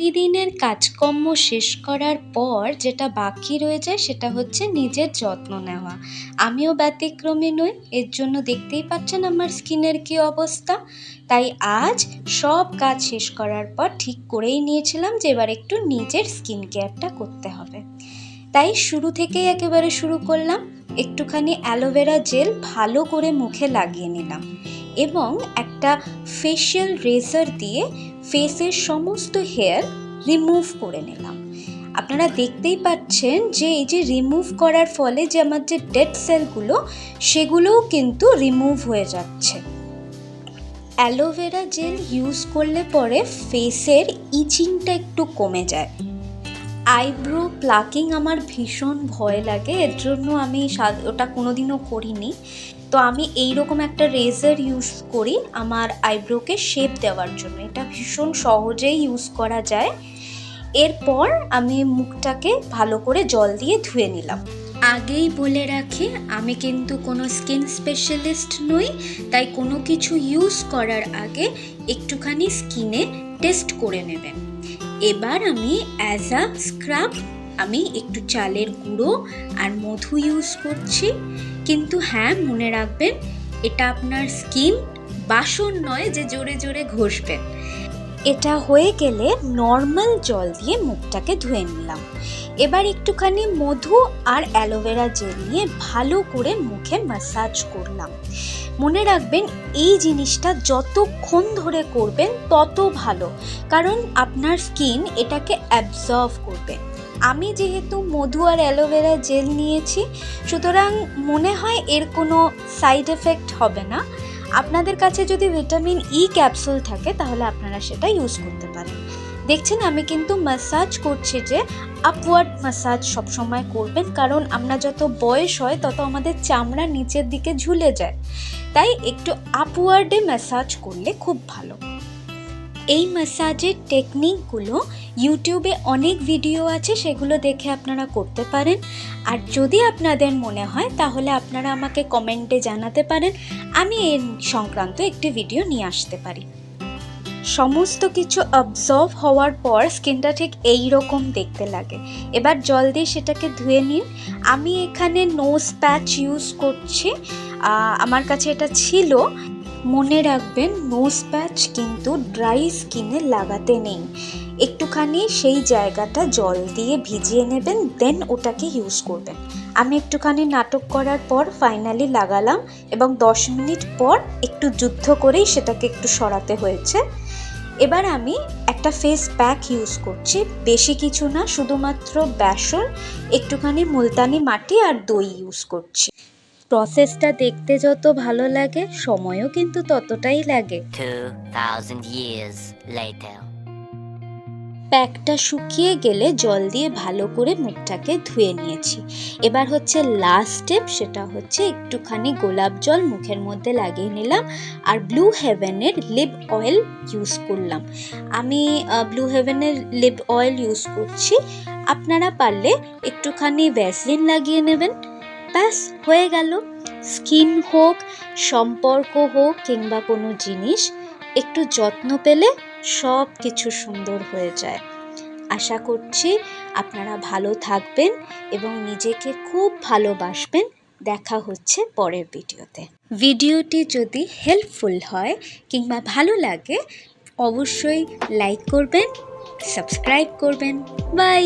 প্রতিদিনের কাজকর্ম শেষ করার পর যেটা বাকি রয়ে যায় সেটা হচ্ছে নিজের যত্ন নেওয়া। আমিও ব্যতিক্রমী নই, এর জন্য দেখতেই পাচ্ছেন আমার স্কিনের কী অবস্থা। তাই আজ সব কাজ শেষ করার পর ঠিক করেই নিয়েছিলাম যে এবার একটু নিজের স্কিন কেয়ারটা করতে হবে। তাই শুরু থেকেই একেবারে শুরু করলাম। একটুখানি অ্যালোভেরা জেল ভালো করে মুখে লাগিয়ে নিলাম এবং একটা ফেশিয়াল রেজার দিয়ে ফেসের সমস্ত হেয়ার রিমুভ করে নিলাম। আপনারা দেখতেই পাচ্ছেন যে এই যে রিমুভ করার ফলে যে আমার যে ডেড সেলগুলো সেগুলোও কিন্তু রিমুভ হয়ে যাচ্ছে। অ্যালোভেরা জেল ইউজ করলে পরে ফেসের ইচিংটা একটু কমে যায়। আইব্রো প্লাকিং আমার ভীষণ ভয় লাগে, এর জন্য আমি ওটা কোনোদিনও করিনি। তো আমি এইরকম একটা রেজার ইউজ করি আমার আইব্রোকে শেপ দেওয়ার জন্য। এটা ভীষণ সহজেই ইউজ করা যায়। এরপর আমি মুখটাকে ভালো করে জল দিয়ে ধুয়ে নিলাম। আগেই বলে রাখি, আমি কিন্তু কোনো স্কিন স্পেশালিস্ট নই, তাই কোনো কিছু ইউজ করার আগে একটুখানি স্কিনে টেস্ট করে নেবেন। এবার আমি অ্যাজ আ স্ক্রাব আমি একটু চালের গুঁড়ো আর মধু ইউজ করছি। কিন্তু হ্যাঁ, মনে রাখবেন এটা আপনার স্কিন বাসন নয় যে জোরে জোরে ঘষবেন। এটা হয়ে গেলে নর্মাল জল দিয়ে মুখটাকে ধুয়ে নিলাম। এবার একটুখানি মধু আর অ্যালোভেরা জেল নিয়ে ভালো করে মুখে ম্যাসাজ করলাম। মনে রাখবেন এই জিনিসটা যতক্ষণ ধরে করবেন তত ভালো, কারণ আপনার স্কিন এটাকে অ্যাবজর্ব করবে। আমি যেহেতু মধু আর অ্যালোভেরা জেল নিয়েছি, সুতরাং মনে হয় এর কোনো সাইড এফেক্ট হবে না। আপনাদের কাছে যদি ভিটামিন ই ক্যাপসুল থাকে তাহলে আপনারা সেটা ইউজ করতে পারেন। দেখছেন আমি কিন্তু ম্যাসাজ করছি, যে আপওয়ার্ড ম্যাসাজ সবসময় করবেন, কারণ আমরা যত বয়স হয় তত আমাদের চামড়া নিচের দিকে ঝুলে যায়, তাই একটু আপওয়ার্ডে ম্যাসাজ করলে খুব ভালো। এই ম্যাসাজের টেকনিকগুলো ইউটিউবে অনেক ভিডিও আছে, সেগুলো দেখে আপনারা করতে পারেন। আর যদি আপনাদের মনে হয় তাহলে আপনারা আমাকে কমেন্টে জানাতে পারেন, আমি এর সংক্রান্ত একটি ভিডিও নিয়ে আসতে পারি। সমস্ত কিছু অবজর্ভ হওয়ার পর স্কিনটা ঠিক এই রকম দেখতে লাগে। এবার জল দিয়ে সেটাকে ধুয়ে নিন। আমি এখানে নোজ প্যাচ ইউজ করছি, আমার কাছে এটা ছিল। মনে রাখবেন নোজ প্যাচ কিন্তু ড্রাই স্কিনে লাগাতে নেই, একটুখানি সেই জায়গাটা জল দিয়ে ভিজিয়ে নেবেন, দেন ওটাকে ইউজ করবেন। আমি একটুখানি নাটক করার পর ফাইনালি লাগালাম এবং 10 মিনিট পর একটু যুদ্ধ করেই সেটাকে একটু সরাতে হয়েছে। এবার আমি একটা ফেস প্যাক ইউজ করছি, বেশি কিছু না, শুধুমাত্র বেসন, একটুখানি মুলতানি মাটি আর দই ইউজ করছি। প্রসেসটা দেখতে যত ভালো লাগে সময়ও কিন্তু ততটাই লাগে। 2000 years later. প্যাকটা শুকিয়ে গেলে জল দিয়ে ভালো করে মুখটাকে ধুয়ে নিয়েছি। এবার হচ্ছে লাস্ট স্টেপ, সেটা হচ্ছে একটুখানি গোলাপ জল মুখের মধ্যে লাগিয়ে নিলাম আর ব্লু হেভেনের লিপ অয়েল ইউজ করলাম। আমি ব্লু হেভেনের লিপ অয়েল ইউজ করছি, আপনারা পারলে একটুখানি ভ্যাসলিন লাগিয়ে নেবেন। ব্যাস হয়ে গেল। স্কিন হোক, সম্পর্ক হোক কিংবা কোনো জিনিস, একটু যত্ন পেলে সব কিছু সুন্দর হয়ে যায়। আশা করছি আপনারা ভালো থাকবেন এবং নিজেকে খুব ভালোবাসবেন। দেখা হচ্ছে পরের ভিডিওতে। ভিডিওটি যদি হেল্পফুল হয় কিংবা ভালো লাগে অবশ্যই লাইক করবেন, সাবস্ক্রাইব করবেন। বাই।